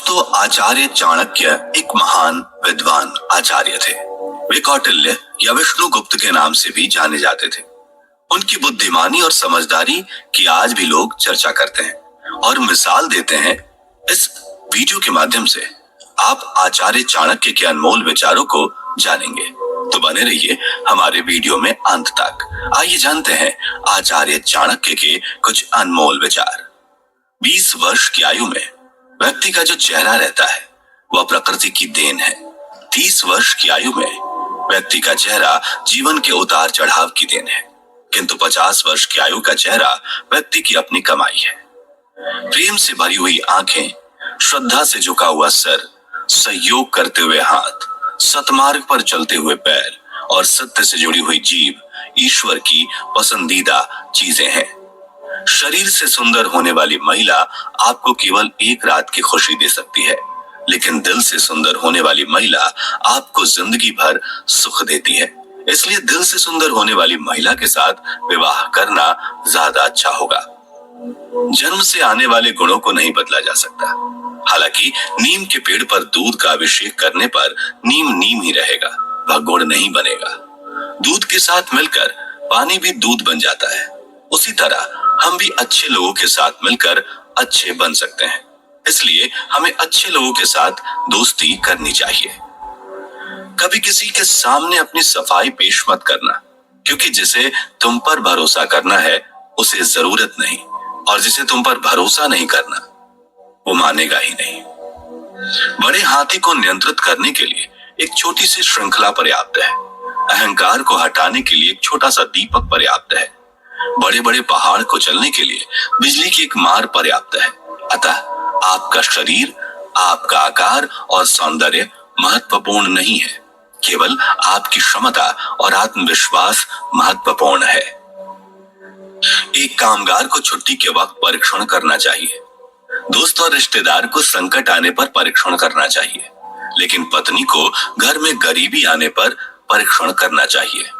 दोस्तों, आचार्य चाणक्य एक महान विद्वान आचार्य थे। वे कौटिल्य या विष्णुगुप्त के नाम से भी जाने जाते थे। उनकी बुद्धिमानी और समझदारी की आज भी लोग चर्चा करते हैं और मिसाल देते हैं। इस वीडियो के माध्यम से आप आचार्य चाणक्य के अनमोल विचारों को जानेंगे, तो बने रहिए हमारे वीडियो में अंत तक। आइए जानते हैं आचार्य चाणक्य के कुछ अनमोल विचार। 20 वर्ष की आयु में व्यक्ति का जो चेहरा रहता है वह प्रकृति की देन है। 30 वर्ष की आयु में व्यक्ति का चेहरा जीवन के उतार चढ़ाव की देन है, किंतु 50 वर्ष की आयु का चेहरा व्यक्ति की अपनी कमाई है। प्रेम से भरी हुई आंखें, श्रद्धा से झुका हुआ सर, सहयोग करते हुए हाथ, सतमार्ग पर चलते हुए पैर और सत्य से जुड़ी हुई जीभ ईश्वर की पसंदीदा चीजें हैं। शरीर से सुंदर होने वाली महिला आपको केवल एक रात की खुशी दे सकती है, लेकिन दिल से सुंदर होने वाली महिला आपको जिंदगी भर सुख देती है। इसलिए दिल से सुंदर होने वाली महिला के साथ विवाह करना ज्यादा अच्छा होगा। जन्म से आने वाले गुणों को नहीं बदला जा सकता। हालांकि नीम के पेड़ पर दूध का अभिषेक करने पर नीम नीम ही रहेगा, वह गुण नहीं बनेगा। दूध के साथ मिलकर पानी भी दूध बन जाता है। उसी तरह हम भी अच्छे लोगों के साथ मिलकर अच्छे बन सकते हैं। इसलिए हमें अच्छे लोगों के साथ दोस्ती करनी चाहिए। कभी किसी के सामने अपनी सफाई पेश मत करना, क्योंकि जिसे तुम पर भरोसा करना है उसे जरूरत नहीं, और जिसे तुम पर भरोसा नहीं करना वो मानेगा ही नहीं। बड़े हाथी को नियंत्रित करने के लिए एक छोटी सी श्रृंखला पर्याप्त है। अहंकार को हटाने के लिए एक छोटा सा दीपक पर्याप्त है। बड़े बड़े पहाड़ को चलने के लिए बिजली की एक मार पर्याप्त है। अतः आपका शरीर, आपका आकार और सौंदर्य महत्वपूर्ण नहीं है, केवल आपकी क्षमता और आत्मविश्वास महत्वपूर्ण है। एक कामगार को छुट्टी के वक्त परीक्षण करना चाहिए। दोस्त और रिश्तेदार को संकट आने पर परीक्षण करना चाहिए, लेकिन पत्नी को घर में गरीबी आने पर परीक्षण करना चाहिए।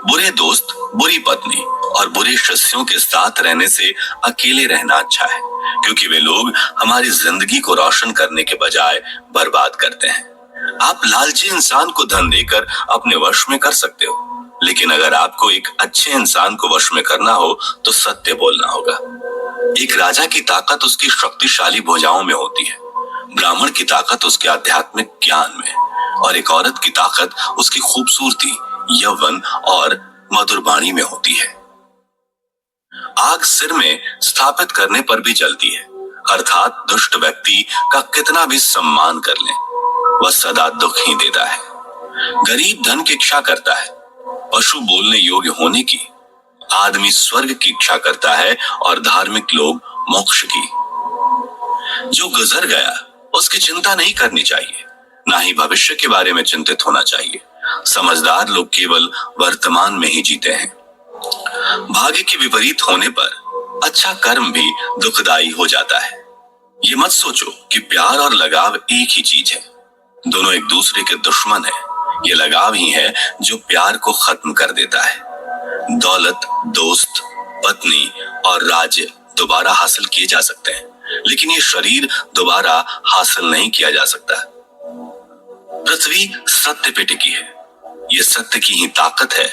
बुरे दोस्त, बुरी पत्नी और बुरे शिष्यों के साथ रहने से अकेले रहना अच्छा है, क्योंकि वे लोग हमारी जिंदगी को रोशन करने के बजाय बर्बाद करते हैं। आप लालची इंसान को धन देकर अपने वश में कर सकते हो, लेकिन अगर आपको एक अच्छे इंसान को वश में करना हो तो सत्य बोलना होगा। एक राजा की ताकत उसकी शक्तिशाली भुजाओं में होती है, ब्राह्मण की ताकत उसके आध्यात्मिक ज्ञान में, और एक औरत की ताकत उसकी खूबसूरती, यौवन और मधुर वाणी में होती है। आग सिर में स्थापित करने पर भी जलती है, अर्थात दुष्ट व्यक्ति का कितना भी सम्मान कर ले वह सदा दुख ही देता है। गरीब धन की इच्छा करता है, पशु बोलने योग्य होने की, आदमी स्वर्ग की इच्छा करता है और धार्मिक लोग मोक्ष की। जो गुजर गया उसकी चिंता नहीं करनी चाहिए, ना ही भविष्य के बारे में चिंतित होना चाहिए। समझदार लोग केवल वर्तमान में ही जीते हैं। भाग्य के विपरीत होने पर अच्छा कर्म भी दुखदाई हो जाता है। ये मत सोचो कि प्यार और लगाव एक ही चीज है, दोनों एक दूसरे के दुश्मन है। ये लगाव ही है जो प्यार को खत्म कर देता है। दौलत, दोस्त, पत्नी और राज्य दोबारा हासिल किए जा सकते हैं, लेकिन ये शरीर दोबारा हासिल नहीं किया जा सकता। पृथ्वी सत्य पे टिकी है। ये सत्य की ही ताकत है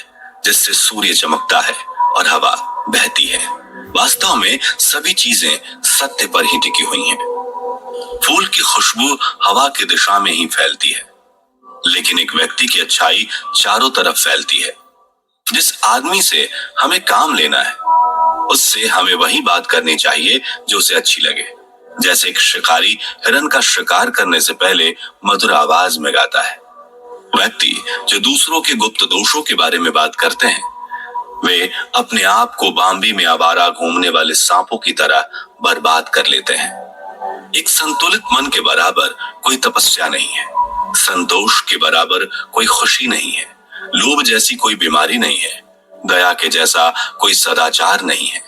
जिससे सूर्य चमकता है और हवा बहती है। वास्तव में सभी चीजें सत्य पर ही टिकी हुई हैं। फूल की खुशबू हवा की दिशा में ही फैलती है, लेकिन एक व्यक्ति की अच्छाई चारों तरफ फैलती है। जिस आदमी से हमें काम लेना है उससे हमें वही बात करनी चाहिए जो उसे अच्छी लगे। जैसे एक शिकारी हिरन का शिकार करने से पहले मधुर आवाज में गाता है। व्यक्ति जो दूसरों के गुप्त दोषों के बारे में बात करते हैं वे अपने आप को बाम्बी में आवारा घूमने वाले सांपों की तरह बर्बाद कर लेते हैं। एक संतुलित मन के बराबर कोई तपस्या नहीं है, संतोष के बराबर कोई खुशी नहीं है, लोभ जैसी कोई बीमारी नहीं है, दया के जैसा कोई सदाचार नहीं है।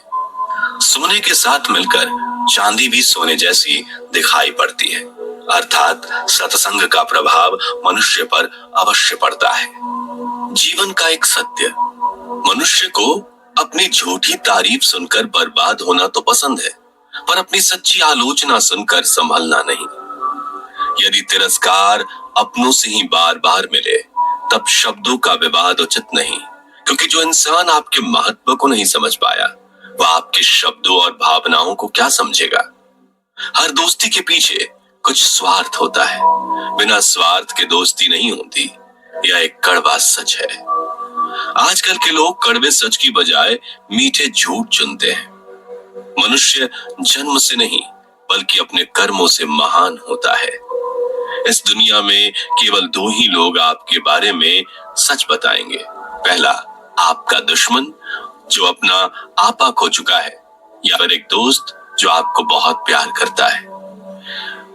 सोने के साथ मिलकर चांदी भी सोने जैसी दिखाई पड़ती है, अर्थात सत्संग का प्रभाव मनुष्य पर अवश्य पड़ता है। जीवन का एक सत्य, मनुष्य को अपनी झूठी तारीफ सुनकर बर्बाद होना तो पसंद है, पर अपनी सच्ची आलोचना सुनकर संभलना नहीं। यदि तिरस्कार अपनों से ही बार बार मिले तब शब्दों का विवाद उचित नहीं, क्योंकि जो इंसान आपके महत्व को नहीं समझ पाया वह आपके शब्दों और भावनाओं को क्या समझेगा। हर दोस्ती के पीछे कुछ स्वार्थ होता है, बिना स्वार्थ के दोस्ती नहीं होती। यह एक कड़वा सच है। आजकल के लोग कड़वे सच की बजाय मीठे झूठ चुनते हैं। मनुष्य जन्म से नहीं बल्कि अपने कर्मों से महान होता है। इस दुनिया में केवल दो ही लोग आपके बारे में सच बताएंगे। पहला, आपका दुश्मन जो अपना आपा खो चुका है, या फिर एक दोस्त जो आपको बहुत प्यार करता है।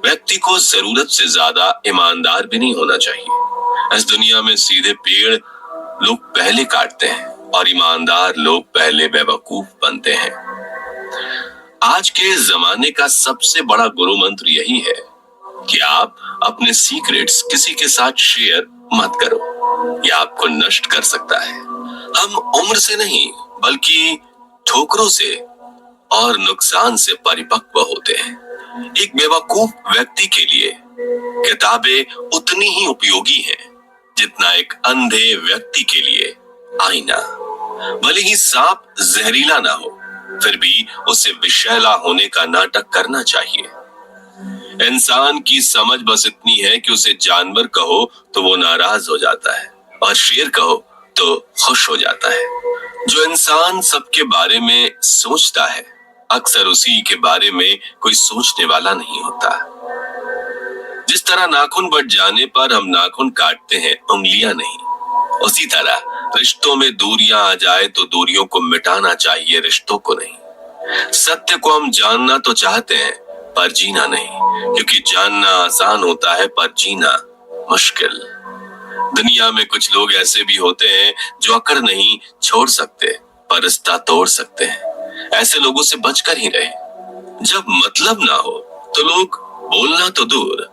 व्यक्ति को जरूरत से ज्यादा ईमानदार भी नहीं होना चाहिए। इस दुनिया में सीधे पेड़ लोग पहले काटते हैं और ईमानदार लोग पहले बेवकूफ बनते हैं। आज के जमाने का सबसे बड़ा गुरु मंत्र यही है कि आप अपने सीक्रेट्स किसी के साथ शेयर मत करो, यह आपको नष्ट कर सकता है। हम उम्र से नहीं बल्कि ठोकरों से और नुकसान से परिपक्व होते हैं। एक बेवकूफ व्यक्ति के लिए किताबें उतनी ही उपयोगी हैं जितना एक अंधे व्यक्ति के लिए आईना। भले ही सांप जहरीला ना हो, फिर भी उसे विषैला होने का नाटक करना चाहिए। इंसान की समझ बस इतनी है कि उसे जानवर कहो तो वो नाराज हो जाता है और शेर कहो तो खुश हो जाता है। जो इंसान सबके बारे में सोचता है अक्सर उसी के बारे में कोई सोचने वाला नहीं होता। जिस तरह नाखून बढ़ जाने पर हम नाखून काटते हैं, उंगलियां नहीं, उसी तरह रिश्तों में दूरियां आ जाए तो दूरियों को मिटाना चाहिए, रिश्तों को नहीं। सत्य को हम जानना तो चाहते हैं पर जीना नहीं, क्योंकि जानना आसान होता है पर जीना मुश्किल। दुनिया में कुछ लोग ऐसे भी होते हैं जो अकड़ नहीं छोड़ सकते पर रिश्ता तोड़ सकते हैं। ऐसे लोगों से बचकर ही रहे। जब मतलब ना हो तो लोग बोलना तो दूर,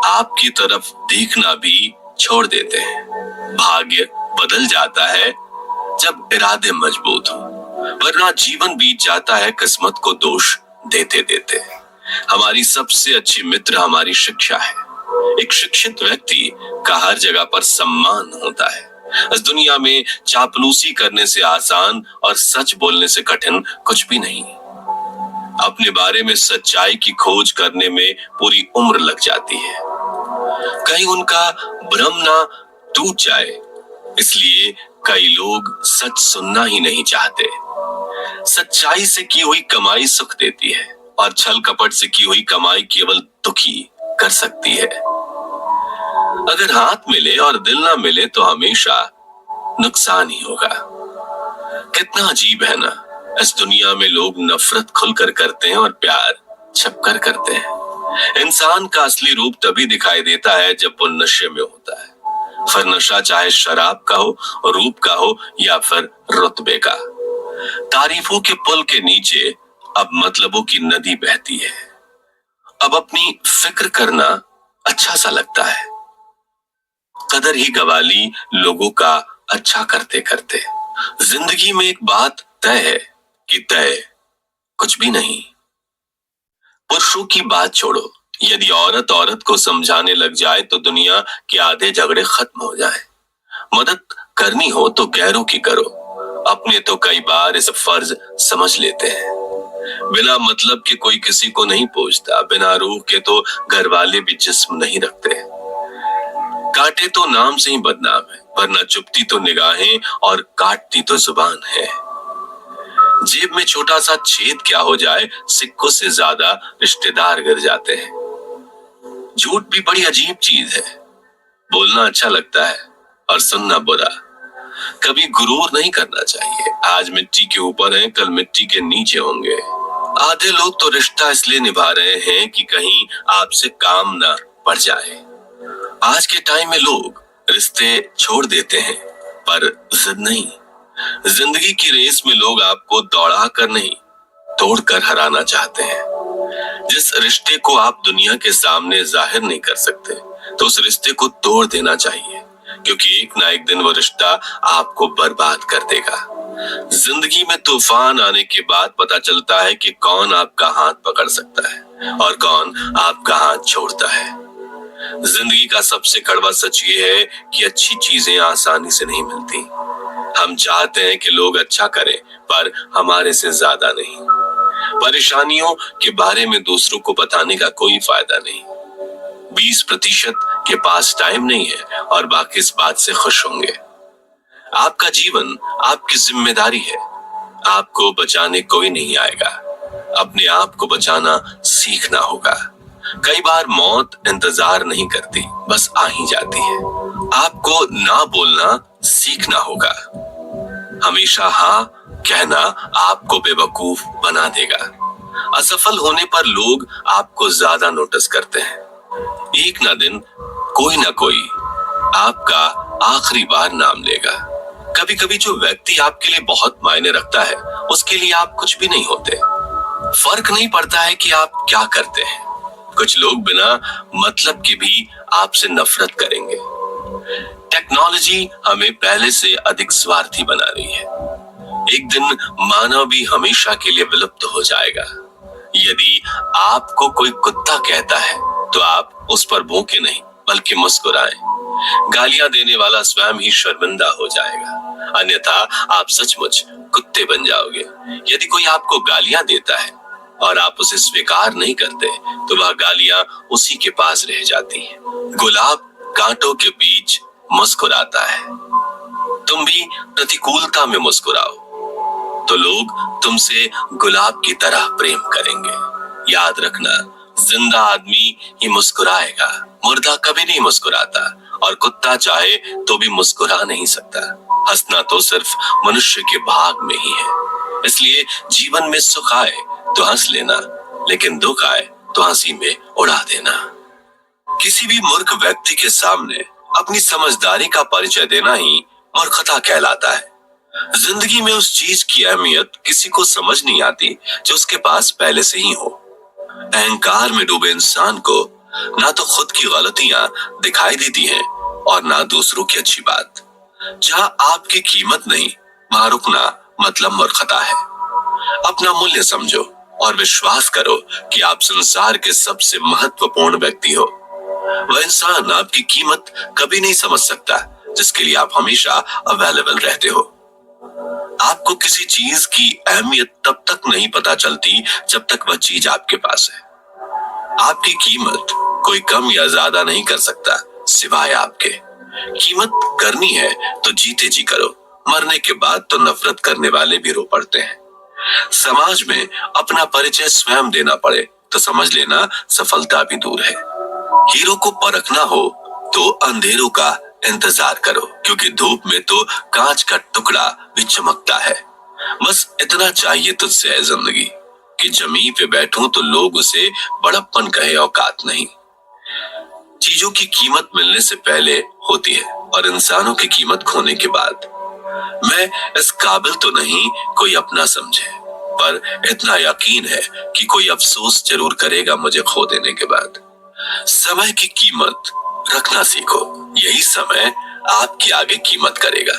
आपकी तरफ देखना भी छोड़ देते हैं। भाग्य बदल जाता है जब इरादे मजबूत हो, वरना जीवन बीत जाता है किस्मत को दोष देते देते। हमारी सबसे अच्छी मित्र हमारी शिक्षा है। एक शिक्षित व्यक्ति का हर जगह पर सम्मान होता है। इस दुनिया में चापलूसी करने से आसान और सच बोलने से कठिन कुछ भी नहीं। अपने बारे में सच्चाई की खोज करने में पूरी उम्र लग जाती है। कहीं उनका भ्रम ना टूट जाए, इसलिए कई लोग सच सुनना ही नहीं चाहते। सच्चाई से की हुई कमाई सुख देती है और छल कपट से की हुई कमाई केवल दुखी कर सकती है। अगर हाथ मिले और दिल ना मिले तो हमेशा नुकसान ही होगा। कितना अजीब है ना, इस दुनिया में लोग नफरत खुलकर करते हैं और प्यार छिपकर करते हैं। इंसान का असली रूप तभी दिखाई देता है जब वो नशे में होता है। फिर नशा चाहे शराब का हो, रूप का हो या फिर रुतबे का। तारीफों के पुल के नीचे अब मतलबों की नदी बहती है। अब अपनी फिक्र करना अच्छा सा लगता है। कदर ही गवा ली लोगों का अच्छा करते करते। जिंदगी में एक बात तय है कि तय कुछ भी नहीं। पुरुषों की बात छोड़ो, यदि औरत औरत को समझाने लग जाए तो दुनिया के आधे झगड़े खत्म हो जाए। मदद करनी हो तो गैरों की करो, अपने तो कई बार इसे फर्ज समझ लेते हैं। बिना मतलब के कोई किसी को नहीं पूछता, बिना रूह के तो घर वाले भी जिस्म नहीं रखते। काटे तो नाम से ही बदनाम है, वरना चुपती तो निगाहें और काटती तो जुबान है। जेब में छोटा सा छेद क्या हो जाए, सिक्कों से ज्यादा रिश्तेदार गिर जाते हैं। झूठ भी बड़ी अजीब चीज है। बोलना अच्छा लगता है और सुनना बुरा। कभी गुरूर नहीं करना चाहिए। आज मिट्टी के ऊपर हैं, कल मिट्टी के नीचे होंगे। आधे लोग तो रिश्ता इसलिए निभा रहे हैं कि कहीं आपसे काम ना पड़ जाए। आज के टाइम में लोग रिश्ते छोड़ देते हैं पर जिद नहीं। जिंदगी की रेस में लोग आपको दौड़ा कर नहीं, तोड़कर हराना चाहते हैं। जिस रिश्ते को आप दुनिया के सामने जाहिर नहीं कर सकते तो उस रिश्ते को तोड़ देना चाहिए, क्योंकि एक ना एक दिन वो रिश्ता आपको बर्बाद कर देगा। जिंदगी में तूफान आने के बाद पता चलता है कि कौन आपका हाथ पकड़ सकता है और कौन आपका हाथ छोड़ता है। जिंदगी का सबसे कड़वा सच ये है कि अच्छी चीजें आसानी से नहीं मिलती। हम चाहते हैं कि लोग अच्छा करें, पर हमारे से ज्यादा नहीं। परेशानियों के बारे में दूसरों को बताने का कोई फायदा नहीं। 20% के पास टाइम नहीं है और बाकी इस बात से खुश होंगे। आपका जीवन आपकी जिम्मेदारी है। आपको बचाने कोई नहीं आएगा। अपने आप को बचाना सीखना होगा। कई बार मौत इंतजार नहीं करती, बस आ ही जाती है। आपको ना बोलना सीखना होगा। हमेशा हाँ कहना आपको बेवकूफ बना देगा। असफल होने पर लोग आपको ज्यादा नोटिस करते हैं। एक ना दिन कोई ना कोई आपका आखिरी बार नाम लेगा। कभी कभी जो व्यक्ति आपके लिए बहुत मायने रखता है, उसके लिए आप कुछ भी नहीं होते। फर्क नहीं पड़ता है कि आप क्या करते हैं। कुछ लोग बिना मतलब के भी आपसे नफरत करेंगे। टेक्नोलॉजी हमें पहले से अधिक स्वार्थी बना रही है। एक दिन मानव भी हमेशा के लिए विलुप्त हो जाएगा। यदि आपको कोई कुत्ता कहता है तो आप उस पर भौंके नहीं, बल्कि मुस्कुराएं। गालियां देने वाला स्वयं ही शर्मिंदा हो जाएगा, अन्यथा आप सचमुच कुत्ते बन जाओगे। यदि कोई आपको गालियां देता है और आप उसे स्वीकार नहीं करते, तो वह गालियां उसी के पास रह जाती हैं। गुलाब कांटों के बीच मुस्कुराता है। तुम भी प्रतिकूलता में मुस्कुराओ तो लोग तुमसे गुलाब की तरह प्रेम करेंगे। याद रखना, जिंदा आदमी ही मुस्कुराएगा, मुर्दा कभी नहीं मुस्कुराता, और कुत्ता चाहे तो भी मुस्कुरा नहीं सकता। हंसना तो सिर्फ मनुष्य के भाग में ही है। इसलिए जीवन में सुख आए तो हंस लेना, लेकिन दुख आए तो हंसी में उड़ा देना। किसी भी मूर्ख व्यक्ति के सामने अपनी समझदारी का परिचय देना ही मूर्खता कहलाता है। जिंदगी में उस चीज की अहमियत किसी को समझ नहीं आती जो उसके पास पहले से ही हो। अहंकार में डूबे इंसान को ना तो खुद की गलतियां दिखाई देती हैं और ना दूसरों की अच्छी बात। जहां आपकी कीमत नहीं, वहां रुकना मतलब मूर्खता है। अपना मूल्य समझो और विश्वास करो कि आप संसार के सबसे महत्वपूर्ण व्यक्ति हो। वह इंसान आपकी कीमत कभी नहीं समझ सकता जिसके लिए आप हमेशा अवेलेबल रहते हो। आपको किसी चीज की अहमियत तब तक नहीं पता चलती जब तक वह चीज आपके पास है। आपकी कीमत कोई कम या ज्यादा नहीं कर सकता सिवाय आपके। कीमत करनी है तो जीते जी करो, मरने के बाद तो नफरत करने वाले भी रो पड़ते हैं। समाज में अपना परिचय स्वयं देना पड़े तो समझ लेना सफलता भी दूर है। हीरो को परखना हो तो अंधेरों का इंतजार करो, क्योंकि धूप में तो कांच का टुकड़ा भी चमकता है। बस इतना चाहिए तुझसे है जिंदगी कि जमीन पे बैठूं तो लोग उसे बड़प्पन कहे, औकात नहीं। चीजों की कीमत मिलने से पहले होती है और इंसानों की कीमत खोने के बाद। मैं इस काबिल तो नहीं कोई अपना समझे, पर इतना यकीन है कि कोई अफसोस जरूर करेगा मुझे खो देने के बाद। समय की कीमत रखना सीखो, यही समय आपकी आगे कीमत करेगा।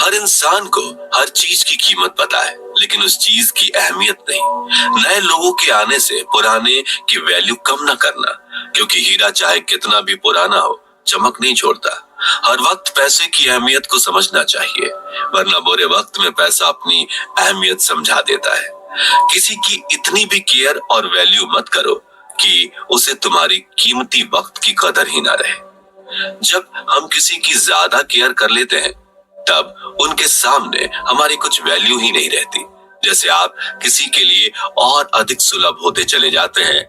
हर इंसान को हर चीज की कीमत पता है, लेकिन उस चीज की अहमियत नहीं। नए लोगों के आने से पुराने की वैल्यू कम ना करना, क्योंकि हीरा चाहे कितना भी पुराना हो, चमक नहीं छोड़ता। हर वक्त पैसे की अहमियत को समझना चाहिए, वरना बुरे वक्त में पैसा अपनी अहमियत समझा देता है। किसी की इतनी भी केयर और वैल्यू मत करो कि उसे तुम्हारी कीमती वक्त की कदर ही ना रहे। जब हम किसी की ज्यादा केयर कर लेते हैं, तब उनके सामने हमारी कुछ वैल्यू ही नहीं रहती। जैसे आप किसी के लिए और अधिक सुलभ होते चले जाते हैं,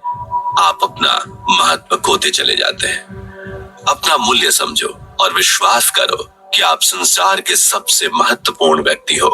आप अपना महत्व खोते चले जाते हैं। अपना मूल्य समझो और विश्वास करो कि आप संसार के सबसे महत्वपूर्ण व्यक्ति हो।